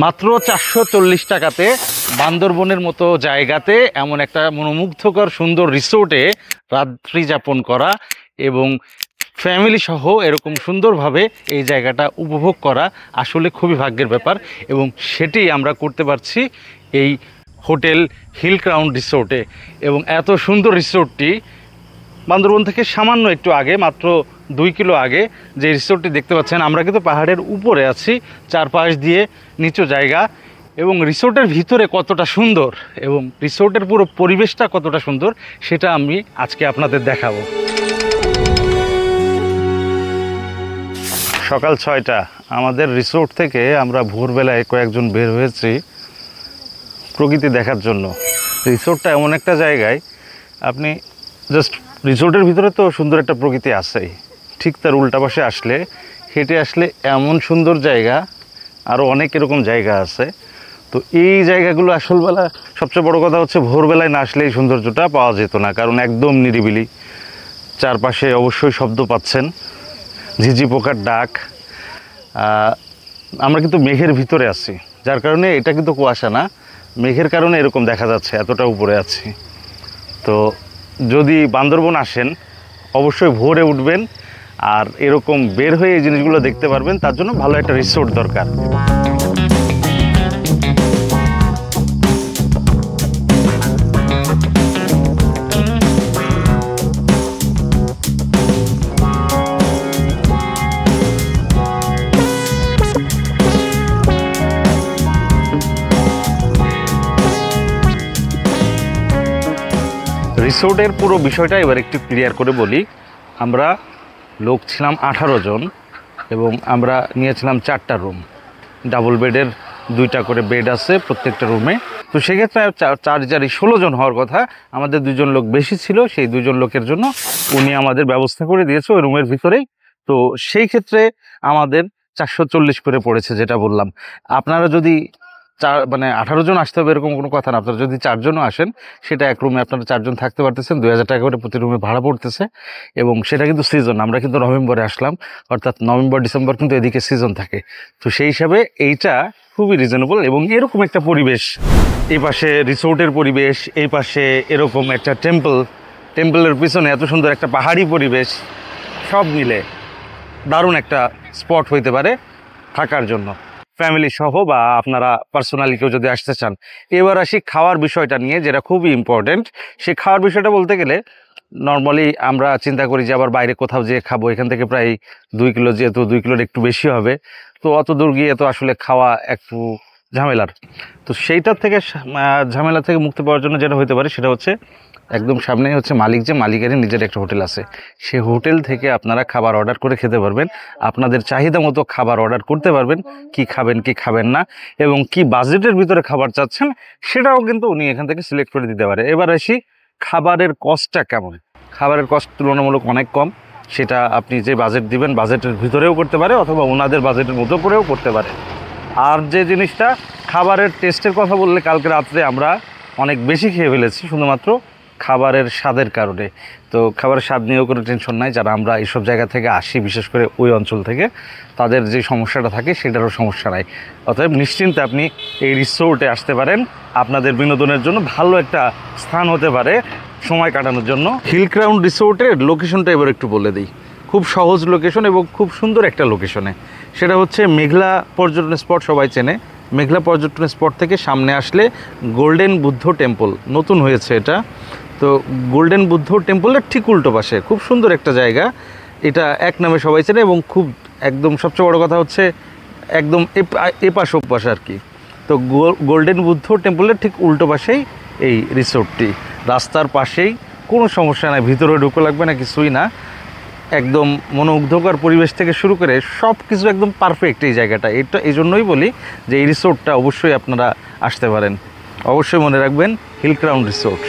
মাত্র 440 টাকাতে বান্দরবনের মতো জায়গাতে এমন একটা মনোমুগ্ধকর সুন্দর রিসোর্টে রাত্রি যাপন করা এবং ফ্যামিলি সহ এরকম সুন্দরভাবে এই জায়গাটা উপভোগ করা আসলে খুবই ভাগ্যের ব্যাপার, এবং সেটি আমরা করতে পারছি এই হোটেল হিল ক্রাউন রিসোর্টে। এবং এত সুন্দর রিসোর্টটি বান্দরবন থেকে সামান্য একটু আগে, মাত্র 2 কিলো আগে যে রিসোর্টটি দেখতে পাচ্ছেন, আমরা কিন্তু পাহাড়ের উপরে আছি, চারপাশ দিয়ে নিচু জায়গা, এবং রিসোর্টের ভিতরে কতটা সুন্দর এবং রিসোর্টের পুরো পরিবেশটা কতটা সুন্দর সেটা আমি আজকে আপনাদের দেখাবো। সকাল 6টা, আমাদের রিসোর্ট থেকে আমরা ভোরবেলায় কয়েকজন বের হয়েছি প্রকৃতি দেখার জন্য। রিসোর্টটা এমন একটা জায়গায়, আপনি জাস্ট রিসোর্টের ভিতরে তো সুন্দর একটা প্রকৃতি আছেই, ঠিক তার উল্টা পাশে আসলে, হেঁটে আসলে এমন সুন্দর জায়গা আরও অনেক এরকম জায়গা আছে। তো এই জায়গাগুলো আসলবেলা সবচেয়ে বড় কথা হচ্ছে ভোরবেলায় না আসলে এই সৌন্দর্যটা পাওয়া যেত না, কারণ একদম নিরিবিলি, চারপাশে অবশ্যই শব্দ পাচ্ছেন, ঝিঝি পোকার ডাক। আমরা কিন্তু মেঘের ভিতরে আছি, যার কারণে এটা কিন্তু কুয়াশা না, মেঘের কারণে এরকম দেখা যাচ্ছে, এতটা উপরে আছি। তো যদি বান্দরবন আসেন অবশ্যই ভোরে উঠবেন, আর এরকম বের হয়ে এই জিনিসগুলো দেখতে পারবেন, তার জন্য ভালো একটা রিসোর্ট দরকার। রিসোর্টের পুরো বিষয়টা এবার একটু ক্লিয়ার করে বলি। আমরা লোক ছিলাম 18 জন এবং আমরা নিয়েছিলাম 4টা রুম, ডাবল বেডের 2টা করে বেড আছে প্রত্যেকটা রুমে। তো সেক্ষেত্রে 16 জন হওয়ার কথা, আমাদের 2 জন লোক বেশি ছিল, সেই 2 জন লোকের জন্য উনি আমাদের ব্যবস্থা করে দিয়েছে ওই রুমের ভিতরেই। তো সেই ক্ষেত্রে আমাদের 440 করে পড়েছে, যেটা বললাম। আপনারা যদি 18 জন আসতে হবে এরকম কোনো কথা না, আপনারা যদি 4 জনও আসেন, সেটা এক রুমে আপনারা 4 জন থাকতে পারতেছেন, 2000 টাকা করে প্রতি রুমে ভাড়া পড়তেছে। এবং সেটা কিন্তু সিজন, আমরা কিন্তু নভেম্বরে আসলাম, অর্থাৎ নভেম্বর ডিসেম্বর কিন্তু এদিকে সিজন থাকে। তো সেই হিসাবে এইটা খুবই রিজনেবল। এবং এরকম একটা পরিবেশ, এই পাশে রিসোর্টের পরিবেশ, এই পাশে এরকম একটা টেম্পলের পিছনে এত সুন্দর একটা পাহাড়ি পরিবেশ, সব মিলে দারুণ একটা স্পট হইতে পারে থাকার জন্য, ফ্যামিলি সহ বা আপনারা পার্সোনালি কেউ যদি আসতে চান। এবার আসি খাওয়ার বিষয়টা নিয়ে, যেটা খুবই ইম্পর্টেন্ট। সেই খাওয়ার বিষয়টা বলতে গেলে নর্মালি আমরা চিন্তা করি যে আবার বাইরে কোথাও যেয়ে খাবো, এখান থেকে প্রায় 2 কিলো, যেহেতু 2 কিলোর একটু বেশি হবে, তো অত দূর গিয়ে তো আসলে খাওয়া একটু ঝামেলার। তো সেইটার থেকে ঝামেলা থেকে মুক্তি পাওয়ার জন্য যেটা হতে পারে সেটা হচ্ছে, একদম সামনেই হচ্ছে মালিকেরই নিজের একটা হোটেল আছে, সে হোটেল থেকে আপনারা খাবার অর্ডার করে খেতে পারবেন, আপনাদের চাহিদা মতো খাবার অর্ডার করতে পারবেন, কি খাবেন কি খাবেন না, এবং কি বাজেটের ভিতরে খাবার চাচ্ছেন সেটাও কিন্তু উনি এখান থেকে সিলেক্ট করে দিতে পারে। এবার আসি খাবারের কস্টটা কেমন। খাবারের কস্ট তুলনামূলক অনেক কম, সেটা আপনি যে বাজেট দিবেন বাজেটের ভিতরেও করতে পারে, অথবা ওনাদের বাজেটের মতো করেও করতে পারে। আর যে জিনিসটা, খাবারের টেস্টের কথা বললে, কালকে রাত্রে আমরা অনেক বেশি খেয়ে ফেলেছি শুধুমাত্র খাবারের স্বাদের কারণে। তো খাবারের স্বাদ নিয়েও কোনো টেনশন নাই, যারা আমরা এইসব জায়গা থেকে আসি, বিশেষ করে ওই অঞ্চল থেকে, তাদের যে সমস্যাটা থাকে সেটারও সমস্যা নাই। অতএব নিশ্চিন্তে আপনি এই রিসোর্টে আসতে পারেন, আপনাদের বিনোদনের জন্য ভালো একটা স্থান হতে পারে সময় কাটানোর জন্য। হিল ক্রাউন রিসোর্টের লোকেশনটা এবার একটু বলে দিই। খুব সহজ লোকেশন এবং খুব সুন্দর একটা লোকেশনে, সেটা হচ্ছে মেঘলা পর্যটন স্পট, সবাই চেনে। মেঘলা পর্যটন স্পট থেকে সামনে আসলে গোল্ডেন বুদ্ধ টেম্পল, নতুন হয়েছে এটা। তো গোল্ডেন বুদ্ধ টেম্পলের ঠিক উল্টো পাশে খুব সুন্দর একটা জায়গা, এটা এক নামে সবাই চেনে। এবং খুব একদম সবচেয়ে বড় কথা হচ্ছে একদম এপাশ ওপাশ আর কি। তো গোল্ডেন বুদ্ধ টেম্পলের ঠিক উল্টো পাশেই এই রিসোর্টটি, রাস্তার পাশেই, কোনো সমস্যা নাই, ভিতরে ঢুকো লাগবে না, কিছুই না। একদম মনোমুগ্ধকর পরিবেশ থেকে শুরু করে সব কিছু একদম পারফেক্ট এই জায়গাটা। এটা এই জন্যই বলি যে এই রিসোর্টটা অবশ্যই আপনারা আসতে পারেন। অবশ্যই মনে রাখবেন, হিল ক্রাউন রিসোর্ট।